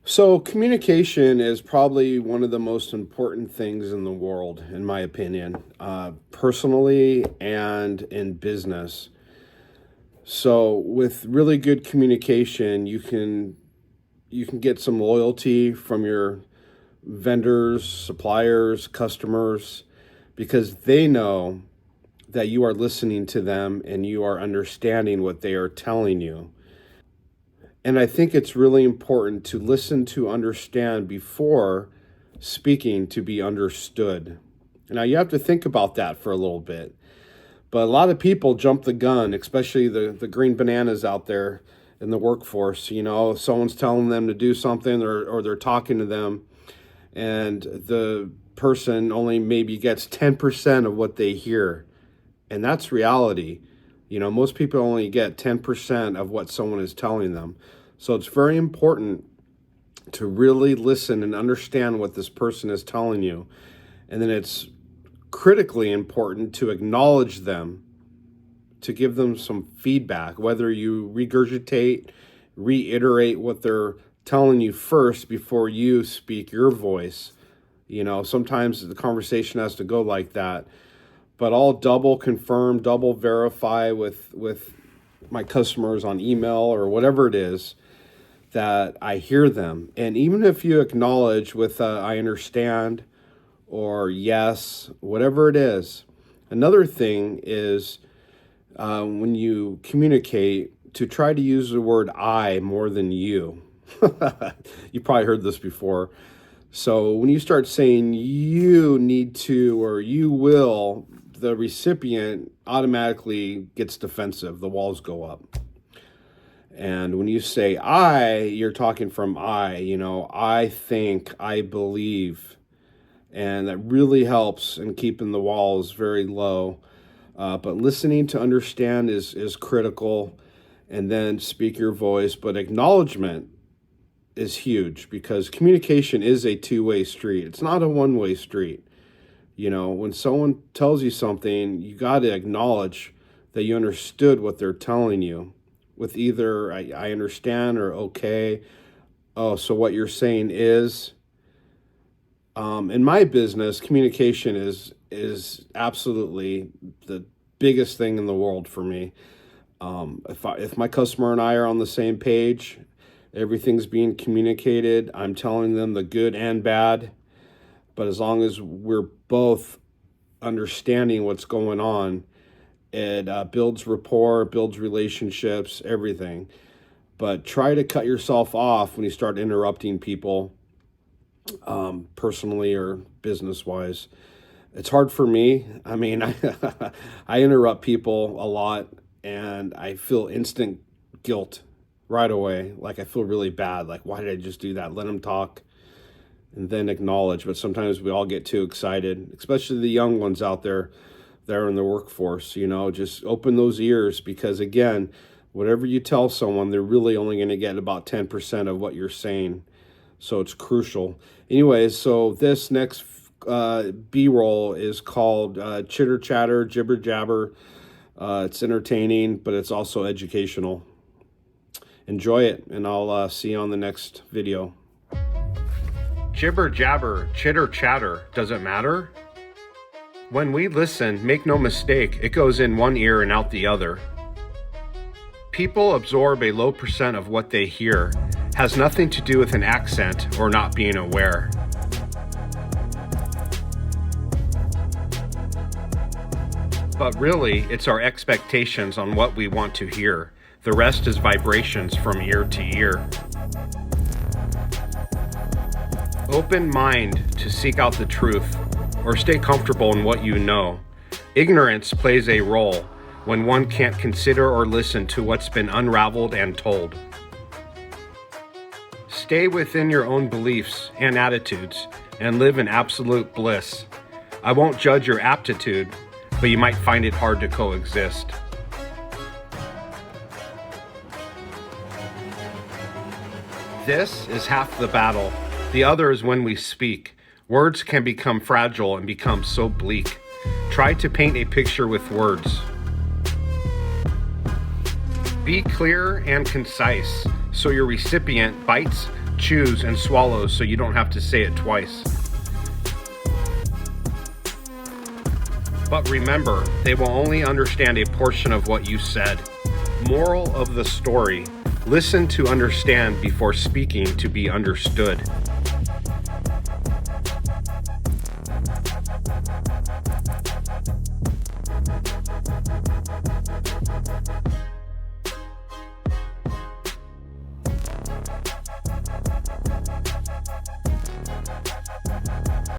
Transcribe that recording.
So, communication is probably one of the most important things in the world, in my opinion, personally and in business. So, with really good communication, you can get some loyalty from your vendors, suppliers, customers, because they know that you are listening to them and you are understanding what they are telling you. And I think it's really important to listen to understand before speaking to be understood. Now, you have to think about that for a little bit. But a lot of people jump the gun, especially the green bananas out there in the workforce. Someone's telling them to do something or they're talking to them, and the person only maybe gets 10% of what they hear. And that's reality. Most people only get 10% of what someone is telling them. So it's very important to really listen and understand what this person is telling you. And then it's critically important to acknowledge them, to give them some feedback, whether you regurgitate, reiterate what they're telling you first before you speak your voice. Sometimes the conversation has to go like that. But I'll double confirm, double verify with my customers on email or whatever it is that I hear them. And even if you acknowledge with I understand or yes, whatever it is. Another thing is when you communicate, to try to use the word I more than you. You probably heard this before. So when you start saying you need to or you will, the recipient automatically gets defensive. The walls go up. And when you say you're talking from I think, I believe. And that really helps in keeping the walls very low. But listening to understand is critical. And then speak your voice. But acknowledgement is huge, because communication is a two-way street. It's not a one-way street. When someone tells you something, you got to acknowledge that you understood what they're telling you with either I understand or okay. Oh, so what you're saying is, in my business, communication is absolutely the biggest thing in the world for me. If my customer and I are on the same page, everything's being communicated. I'm telling them the good and bad. But as long as we're both understanding what's going on, it builds rapport, builds relationships, everything. But try to cut yourself off when you start interrupting people, personally or business-wise. It's hard for me. I mean, I interrupt people a lot, and I feel instant guilt right away. Like, I feel really bad. Like, why did I just do that? Let them talk. And then acknowledge. But sometimes we all get too excited, especially the young ones out there that are in the workforce. Just open those ears, because again, whatever you tell someone, they're really only going to get about 10% of what you're saying. So it's crucial. Anyways, so this next B-roll is called Chitter Chatter, Jibber Jabber. It's entertaining, but it's also educational. Enjoy it, and I'll see you on the next video. Jibber jabber, chitter chatter, does it matter? When we listen, make no mistake, it goes in one ear and out the other. People absorb a low percent of what they hear. Has nothing to do with an accent or not being aware. But really, it's our expectations on what we want to hear. The rest is vibrations from ear to ear. Open mind to seek out the truth, or stay comfortable in what you know. Ignorance plays a role when one can't consider or listen to what's been unraveled and told. Stay within your own beliefs and attitudes and live in absolute bliss. I won't judge your aptitude, but you might find it hard to coexist. This is half the battle. The other is when we speak. Words can become fragile and become so bleak. Try to paint a picture with words. Be clear and concise so your recipient bites chews and swallows so you don't have to say it twice. But remember, they will only understand a portion of what you said. Moral of the story: listen to understand before speaking to be understood.